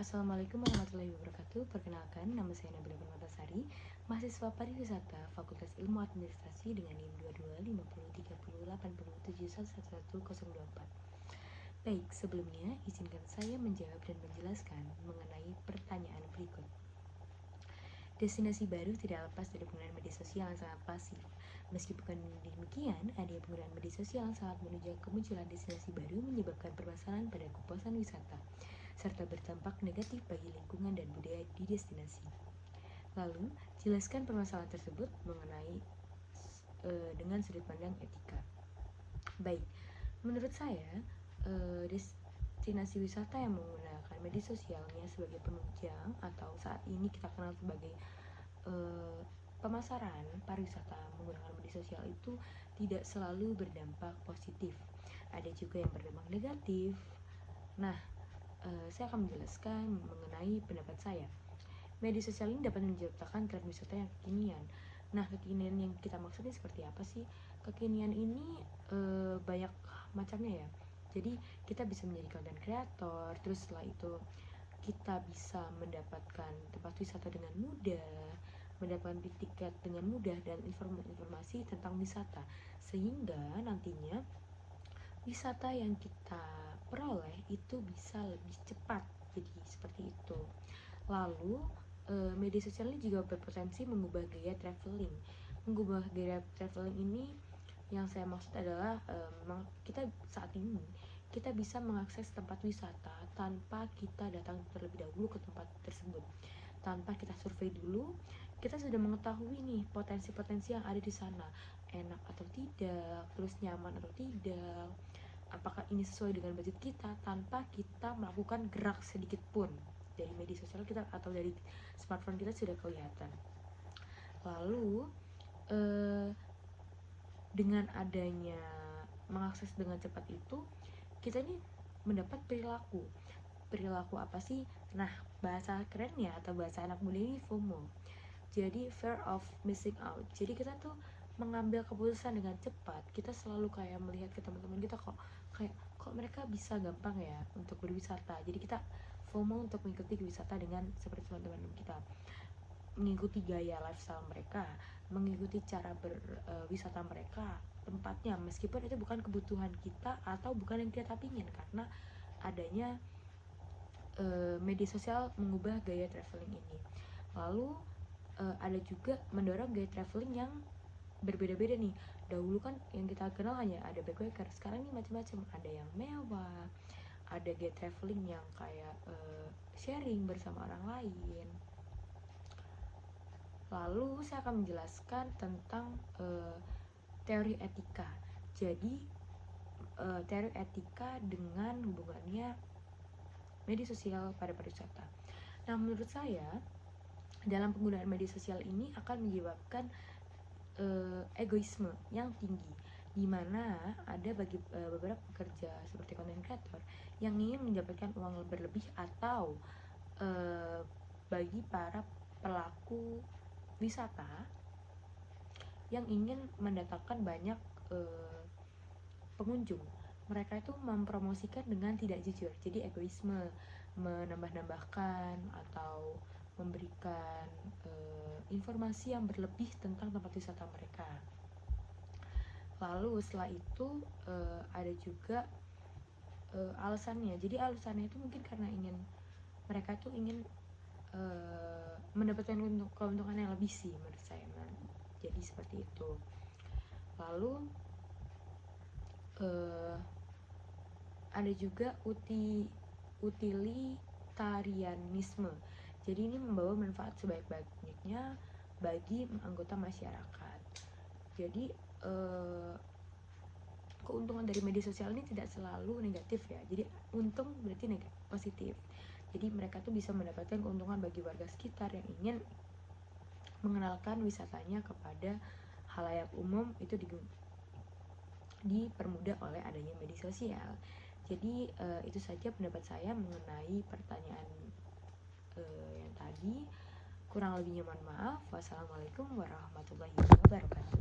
Assalamualaikum warahmatullahi wabarakatuh. Perkenalkan, nama saya Nabila Permatasari, mahasiswa pariwisata Fakultas Ilmu Administrasi dengan NIM 2250308071111024. Baik, sebelumnya izinkan saya menjawab dan menjelaskan mengenai pertanyaan berikut. Destinasi baru tidak lepas dari penggunaan media sosial yang sangat pasif. Meski bukan demikian, adanya penggunaan media sosial yang sangat menunjang kemunculan destinasi baru menyebabkan permasalahan pada kepuasan wisata, serta berdampak negatif bagi lingkungan dan budaya di destinasi. Lalu, jelaskan permasalahan tersebut mengenai dengan sudut pandang etika. Baik, menurut saya, destinasi wisata yang menggunakan media sosialnya sebagai penunjang atau saat ini kita kenal sebagai pemasaran pariwisata menggunakan media sosial itu tidak selalu berdampak positif. Ada juga yang berdampak negatif. Nah, saya akan menjelaskan mengenai pendapat saya. Media sosial ini dapat menciptakan tren wisata yang kekinian. Nah, kekinian yang kita maksudnya seperti apa sih? Kekinian ini banyak macamnya ya. Jadi kita bisa menjadi content creator, terus setelah itu kita bisa mendapatkan tempat wisata dengan mudah, mendapatkan tiket dengan mudah dan informasi tentang wisata, sehingga nantinya wisata yang kita peroleh itu bisa lebih cepat. Jadi seperti itu. Lalu media sosial ini juga berpotensi mengubah gaya traveling. Mengubah gaya traveling ini yang saya maksud adalah memang kita saat ini kita bisa mengakses tempat wisata tanpa kita datang terlebih dahulu ke tempat tersebut. Tanpa kita survei dulu, kita sudah mengetahui nih potensi-potensi yang ada di sana, enak atau tidak, terus nyaman atau tidak, apakah ini sesuai dengan budget kita, tanpa kita melakukan gerak sedikit pun. Dari media sosial kita atau dari smartphone kita sudah kelihatan. Lalu dengan adanya mengakses dengan cepat itu, kita ini mendapat perilaku apa sih? Nah, bahasa kerennya atau bahasa anak muda ini FOMO. Jadi fear of missing out. Jadi kita tuh mengambil keputusan dengan cepat. Kita selalu kayak melihat ke teman-teman kita kok mereka bisa gampang ya untuk berwisata. Jadi kita FOMO untuk mengikuti wisata dengan seperti teman-teman kita, mengikuti gaya lifestyle mereka, mengikuti cara berwisata mereka, tempatnya, meskipun itu bukan kebutuhan kita atau bukan yang kita pingin, karena adanya media sosial mengubah gaya traveling ini. Lalu ada juga mendorong gaya traveling yang berbeda-beda nih. Dahulu kan yang kita kenal hanya ada backpacker, sekarang ini macam-macam, ada yang mewah, ada gaya traveling yang kayak sharing bersama orang lain. Lalu saya akan menjelaskan tentang teori etika. Jadi teori etika dengan hubungannya media sosial pada pariwisata. Nah, menurut saya dalam penggunaan media sosial ini akan menyebabkan egoisme yang tinggi, di mana ada bagi beberapa pekerja seperti content creator yang ingin mendapatkan uang berlebih, atau bagi para pelaku wisata yang ingin mendatangkan banyak pengunjung, mereka itu mempromosikan dengan tidak jujur. Jadi egoisme, menambah-nambahkan atau memberikan informasi yang berlebih tentang tempat wisata mereka. Lalu setelah itu ada juga alasannya. Jadi alasannya itu mungkin karena mereka tuh ingin mendapatkan keuntungan yang lebih sih menurut saya. Jadi seperti itu. Lalu ada juga utilitarianisme. Jadi ini membawa manfaat sebaik-baiknya bagi anggota masyarakat. Jadi keuntungan dari media sosial ini tidak selalu negatif ya. Jadi untung berarti positif. Jadi mereka tuh bisa mendapatkan keuntungan bagi warga sekitar yang ingin mengenalkan wisatanya kepada khalayak umum, itu dipermudah oleh adanya media sosial. Jadi itu saja pendapat saya mengenai pertanyaan yang tadi. Kurang lebihnya mohon maaf. Wassalamualaikum warahmatullahi wabarakatuh.